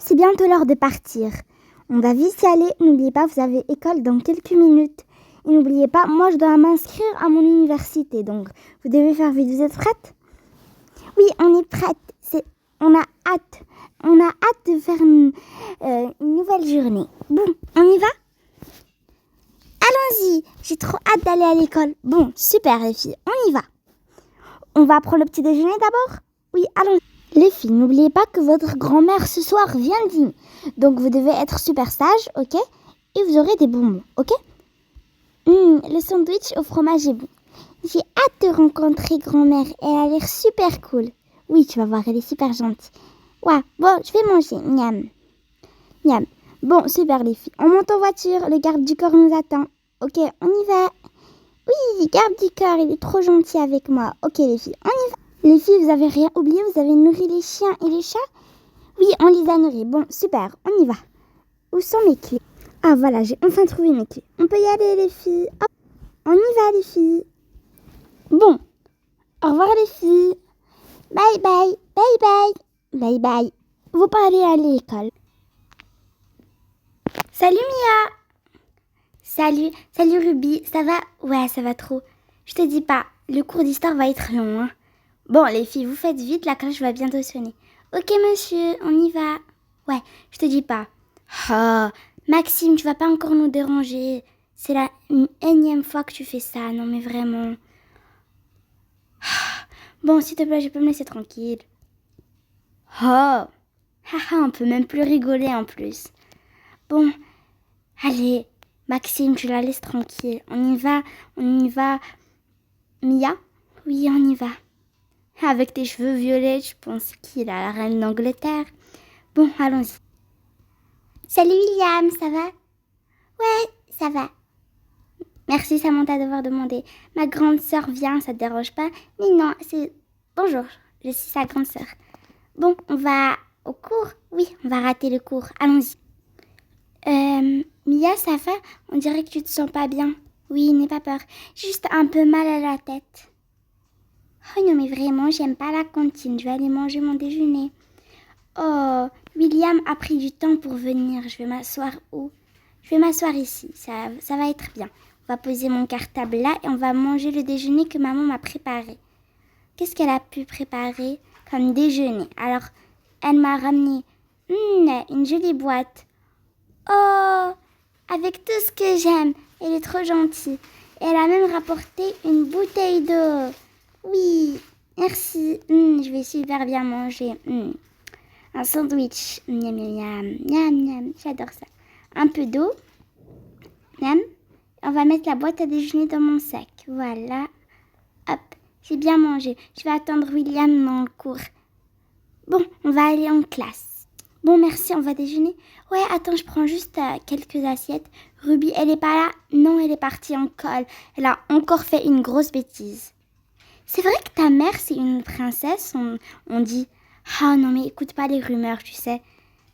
c'est bientôt l'heure de partir. On va vite y aller. N'oubliez pas, vous avez école dans quelques minutes. Et n'oubliez pas, moi je dois m'inscrire à mon université. Donc, vous devez faire vite. Vous êtes prêtes? Oui, on est prêtes. On a hâte. On a hâte de faire une nouvelle journée. Bon, on y va? Allons-y. J'ai trop hâte d'aller à l'école. Bon, super les filles. On y va. On va prendre le petit déjeuner d'abord? Oui, allons-y. Les filles, n'oubliez pas que votre grand-mère ce soir vient dîner. Donc vous devez être super sages, ok? Et vous aurez des bonbons, ok? Le sandwich au fromage est bon. J'ai hâte de rencontrer grand-mère. Elle a l'air super cool. Oui, tu vas voir, elle est super gentille. Ouais, bon, je vais manger. Miam. Miam. Bon, super les filles. On monte en voiture, le garde du corps nous attend. Ok, on y va. Oui, garde du corps, il est trop gentil avec moi. Ok les filles, on y va. Les filles, vous avez rien oublié? Vous avez nourri les chiens et les chats? Oui, on les a nourris. Bon, super, on y va. Où sont mes clés? Ah voilà, j'ai enfin trouvé mes clés. On peut y aller les filles. Hop, on y va les filles. Bon, au revoir les filles. Bye bye, bye bye, bye bye. Vous parlez à l'école. Salut Mia. Salut Ruby, ça va? Ouais, ça va trop. Je te dis pas, le cours d'histoire va être long, hein. Bon, les filles, vous faites vite, la cloche va bientôt sonner. Ok, monsieur, on y va. Ouais, je te dis pas. Oh, Maxime, tu vas pas encore nous déranger. C'est la énième fois que tu fais ça, non mais vraiment. Bon, s'il te plaît, je peux me laisser tranquille. Oh, haha, on peut même plus rigoler en plus. Bon, allez, Maxime, tu la laisses tranquille. On y va. Mia? Oui, on y va. Avec tes cheveux violets, je pense qu'il a la reine d'Angleterre. Bon, allons-y. Salut William, ça va? Ouais, ça va. Merci Samantha d'avoir demandé. Ma grande sœur vient, ça te dérange pas? Mais non, c'est... Bonjour, je suis sa grande sœur. Bon, on va au cours? Oui, on va rater le cours. Allons-y. Mia, ça va? On dirait que tu te sens pas bien. Oui, n'aie pas peur. J'ai juste un peu mal à la tête. Oh non, mais vraiment, j'aime pas la cantine. Je vais aller manger mon déjeuner. Oh, William a pris du temps pour venir. Je vais m'asseoir où? Je vais m'asseoir ici. Ça va être bien. On va poser mon cartable là et on va manger le déjeuner que maman m'a préparé. Qu'est-ce qu'elle a pu préparer comme déjeuner? Alors, elle m'a ramené une jolie boîte. Oh, avec tout ce que j'aime. Elle est trop gentille. Elle a même rapporté une bouteille d'eau. Oui, merci. Je vais super bien manger. Un sandwich. Miam, miam, miam, miam, miam. J'adore ça. Un peu d'eau. Miam. On va mettre la boîte à déjeuner dans mon sac. Voilà. Hop, j'ai bien mangé. Je vais attendre William dans le cours. Bon, on va aller en classe. Bon, merci, on va déjeuner. Ouais, attends, je prends juste quelques assiettes. Ruby, elle est pas là? Non, elle est partie en colle. Elle a encore fait une grosse bêtise. C'est vrai que ta mère, c'est une princesse, on dit. Oh non, mais écoute pas les rumeurs, tu sais.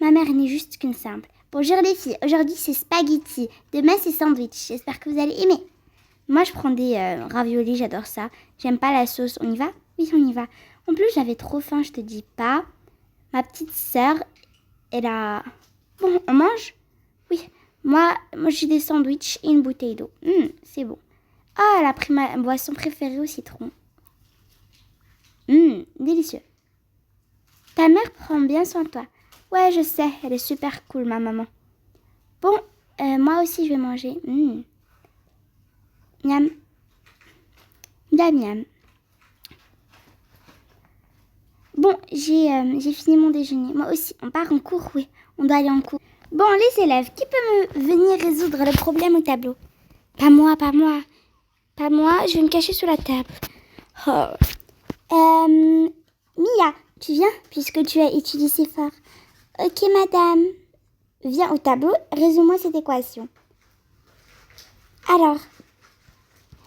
Ma mère n'est juste qu'une simple. Bonjour les filles, aujourd'hui c'est spaghetti. Demain c'est sandwich. J'espère que vous allez aimer. Moi, je prends des raviolis, j'adore ça. J'aime pas la sauce. On y va? Oui, on y va. En plus, j'avais trop faim, je te dis pas. Ma petite sœur, elle a... Bon, on mange? Oui. Moi j'ai des sandwichs et une bouteille d'eau. C'est bon. Ah, elle a pris ma boisson préférée au citron. Délicieux. Ta mère prend bien soin de toi. Ouais, je sais, elle est super cool, ma maman. Bon, moi aussi, je vais manger. Miam. Miam, miam. Bon, j'ai fini mon déjeuner. Moi aussi, on part en cours, oui. On doit aller en cours. Bon, les élèves, qui peut me venir résoudre le problème au tableau? Pas moi, pas moi. Pas moi, je vais me cacher sous la table. Oh. Mia, tu viens, puisque tu as étudié si fort. Ok, madame. Viens au tableau, résume-moi cette équation. Alors,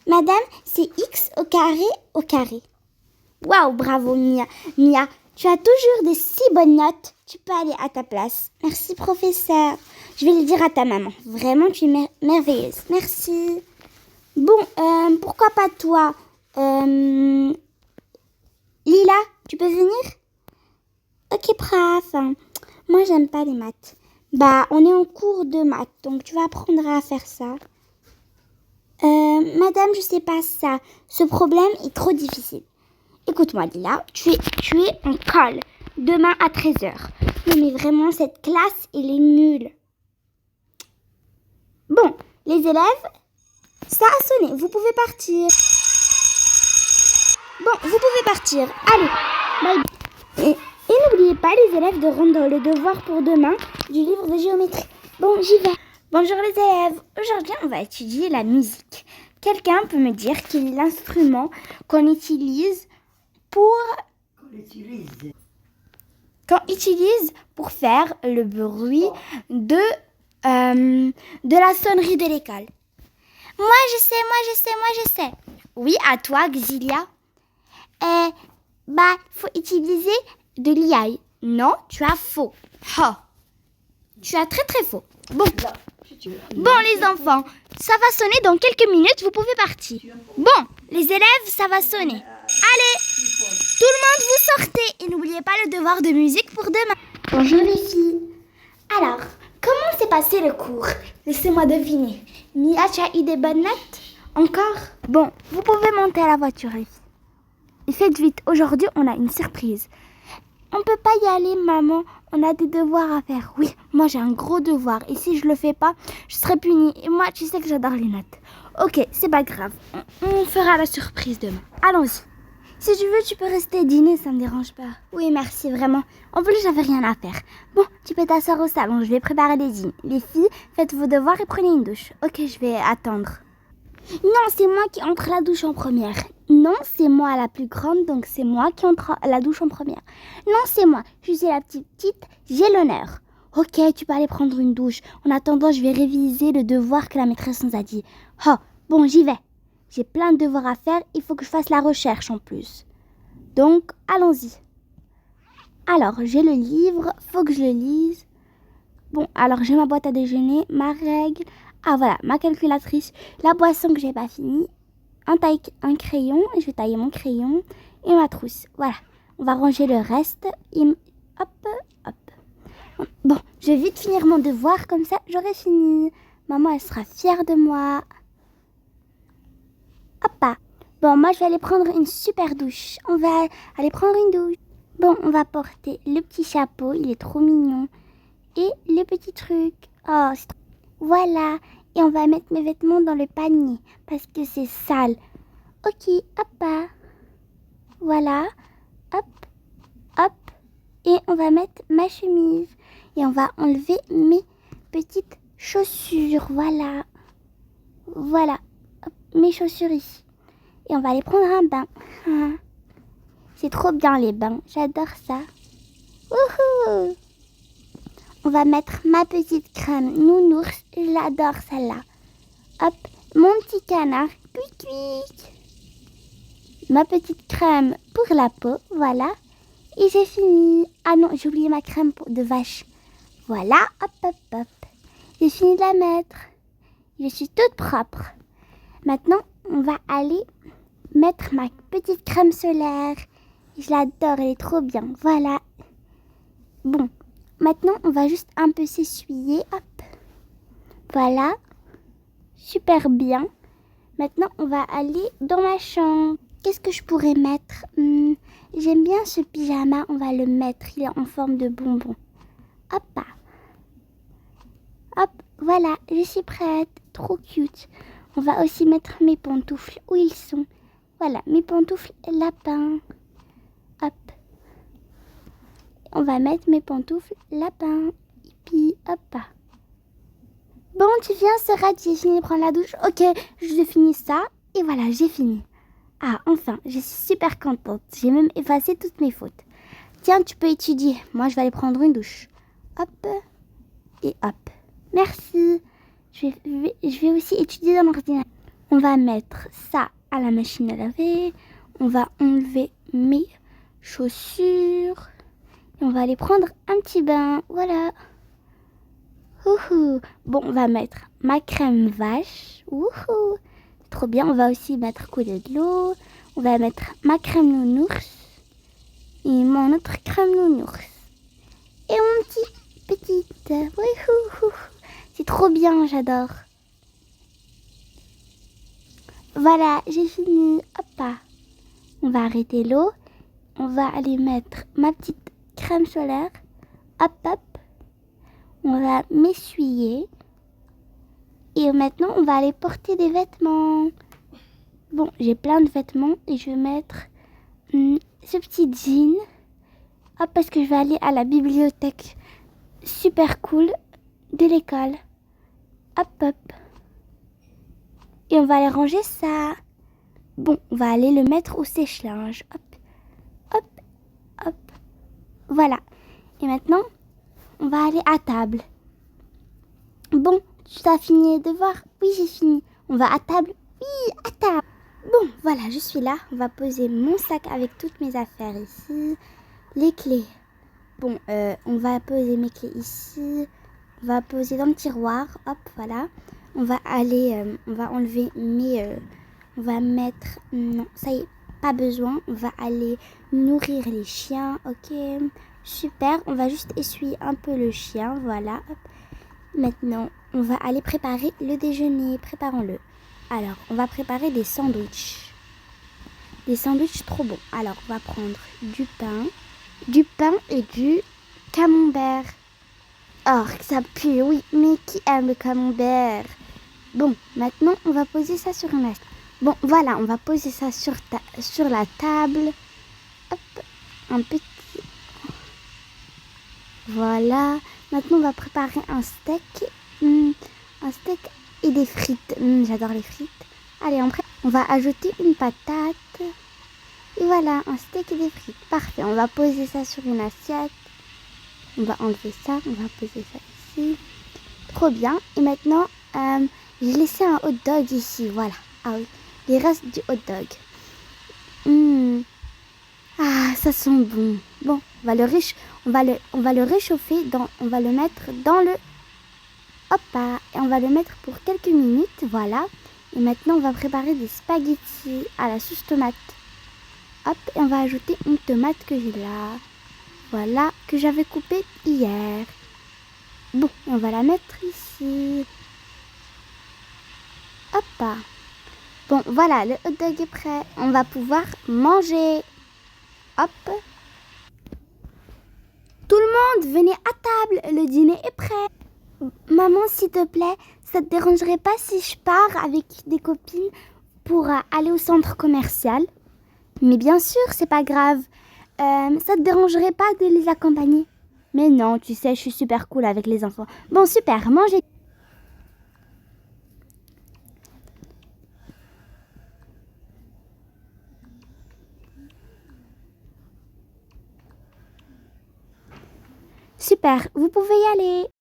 madame, c'est x au carré au carré. Waouh, bravo Mia. Mia, tu as toujours de si bonnes notes. Tu peux aller à ta place. Merci, professeur. Je vais le dire à ta maman. Vraiment, tu es merveilleuse. Merci. Bon, pourquoi pas toi? Lila, tu peux venir? Ok, prof. Moi, j'aime pas les maths. Bah, on est en cours de maths, donc tu vas apprendre à faire ça. Madame, je sais pas ça. Ce problème est trop difficile. Écoute-moi, Lila, tu es en colle demain à 13h. Non, mais vraiment, cette classe, elle est nulle. Bon, les élèves, ça a sonné. Vous pouvez partir. Bon, vous pouvez partir. Allez, bye. Et n'oubliez pas, les élèves, de rendre le devoir pour demain du livre de géométrie. Bon, j'y vais. Bonjour les élèves. Aujourd'hui, on va étudier la musique. Quelqu'un peut me dire quel est l'instrument qu'on utilise pour faire le bruit de la sonnerie de l'école. Moi je sais. Oui, à toi, Xilia. Faut utiliser de l'IA. Non, tu as faux. Tu as très très faux. Bon, les enfants, ça va sonner dans quelques minutes, vous pouvez partir. Bon, les élèves, ça va sonner. Allez, tout le monde vous sortez et n'oubliez pas le devoir de musique pour demain. Bonjour les filles. Alors, comment s'est passé le cours? Laissez-moi deviner. Mia, tu as eu des bonnes notes? Encore? Bon, vous pouvez monter à la voiture les filles. Et faites vite, aujourd'hui on a une surprise. On peut pas y aller, maman. On a des devoirs à faire. Oui, moi j'ai un gros devoir. Et si je le fais pas, je serai punie. Et moi, tu sais que j'adore les notes. Ok, c'est pas grave. On fera la surprise demain. Allons-y. Si tu veux, tu peux rester dîner, ça me dérange pas. Oui, merci, vraiment. En plus, j'avais rien à faire. Bon, tu peux t'asseoir au salon. Je vais préparer les dîners. Les filles, faites vos devoirs et prenez une douche. Ok, je vais attendre. Non, c'est moi qui entre la douche en première. Non, c'est moi la plus grande, donc c'est moi qui entre la douche en première. Non, c'est moi. Je suis la petite, j'ai l'honneur. Ok, tu peux aller prendre une douche. En attendant, je vais réviser le devoir que la maîtresse nous a dit. Bon, j'y vais. J'ai plein de devoirs à faire, il faut que je fasse la recherche en plus. Donc, allons-y. Alors, j'ai le livre, faut que je le lise. Bon, alors j'ai ma boîte à déjeuner, ma règle. Ah voilà, ma calculatrice, la boisson que j'ai pas finie, un crayon, je vais tailler mon crayon et ma trousse. Voilà, on va ranger le reste et hop. Bon, je vais vite finir mon devoir, comme ça j'aurai fini. Maman, elle sera fière de moi. Bon, moi je vais aller prendre une super douche. On va aller prendre une douche. Bon, on va porter le petit chapeau, il est trop mignon. Et le petit truc. Oh, c'est trop... Voilà, et on va mettre mes vêtements dans le panier parce que c'est sale. Ok, voilà, hop, et on va mettre ma chemise et on va enlever mes petites chaussures. Voilà, hop, mes chaussures ici. Et on va aller prendre un bain. C'est trop bien les bains, j'adore ça. Wouhou! On va mettre ma petite crème nounours, j'adore celle-là. Hop, mon petit canard, cuic. Ma petite crème pour la peau, voilà. Et j'ai fini. Ah non, j'ai oublié ma crème de vache. Voilà, hop. J'ai fini de la mettre. Je suis toute propre. Maintenant, on va aller mettre ma petite crème solaire. Je l'adore, elle est trop bien. Voilà. Bon. Maintenant, on va juste un peu s'essuyer. Hop. Voilà. Super bien. Maintenant, on va aller dans ma chambre. Qu'est-ce que je pourrais mettre? J'aime bien ce pyjama. On va le mettre. Il est en forme de bonbon. Hop. Voilà. Je suis prête. Trop cute. On va aussi mettre mes pantoufles. Où ils sont? Voilà. Mes pantoufles lapin. Hop. On va mettre mes pantoufles lapin. Et puis, hop. Bon, tu viens, Sarah, tu as fini de prendre la douche? Ok, je finis ça. Et voilà, j'ai fini. Ah, enfin, je suis super contente. J'ai même effacé toutes mes fautes. Tiens, tu peux étudier. Moi, je vais aller prendre une douche. Hop. Et hop. Merci. Je vais aussi étudier dans l'ordinateur. On va mettre ça à la machine à laver. On va enlever mes chaussures. Et on va aller prendre un petit bain. Voilà. Ouhou. Bon, on va mettre ma crème vache. Ouhou. Trop bien. On va aussi mettre couler de l'eau. On va mettre ma crème nounours. Et mon autre crème nounours. Et mon petit Wouhou. C'est trop bien, j'adore. Voilà, j'ai fini. Hop. On va arrêter l'eau. On va aller mettre ma petite crème solaire. Hop, hop. On va m'essuyer. Et maintenant, on va aller porter des vêtements. Bon, j'ai plein de vêtements et je vais mettre ce petit jean. Hop, parce que je vais aller à la bibliothèque super cool de l'école. Hop, hop. Et on va aller ranger ça. Bon, on va aller le mettre au sèche-linge. Hop, hop, hop. Voilà. Et maintenant, on va aller à table. Bon, tu as fini les devoirs? Oui, j'ai fini. On va à table? Oui, à table. Bon, voilà, je suis là. On va poser mon sac avec toutes mes affaires ici. Les clés. Bon, on va poser mes clés ici. On va poser dans le tiroir. Hop, voilà. On va aller, on va enlever on va mettre, non, ça y est, pas besoin. On va aller nourrir les chiens, ok. Super, on va juste essuyer un peu le chien, voilà. Hop. Maintenant, on va aller préparer le déjeuner. Préparons-le. Alors, on va préparer des sandwichs. Des sandwichs trop bons. Alors, on va prendre du pain et du camembert. Oh, que ça pue, oui. Mais qui aime le camembert? Bon, maintenant, on va poser ça sur une assiette. Bon, voilà, on va poser ça sur la table. Hop, un petit... Voilà. Maintenant, on va préparer un steak. Un steak et des frites. J'adore les frites. Allez, on va ajouter une patate. Et voilà, un steak et des frites. Parfait, on va poser ça sur une assiette. On va enlever ça, on va poser ça ici. Trop bien. Et maintenant, j'ai laissé un hot dog ici, voilà. Ah oui, les restes du hot dog. Ah, ça sent bon. Bon, on va le réchauffer, on va le mettre dans le... Hop, et on va le mettre pour quelques minutes, voilà. Et maintenant, on va préparer des spaghettis à la sauce tomate. Hop, et on va ajouter une tomate que j'ai là. Voilà, que j'avais coupée hier. Bon, on va la mettre ici. Hop. Bon, voilà, le hot dog est prêt. On va pouvoir manger. Hop. Tout le monde, venez à table. Le dîner est prêt. Maman, s'il te plaît, ça te dérangerait pas si je pars avec des copines pour aller au centre commercial? Mais bien sûr, c'est pas grave. Ça te dérangerait pas de les accompagner? Mais non, tu sais, je suis super cool avec les enfants. Bon, super, mangez. Super, vous pouvez y aller.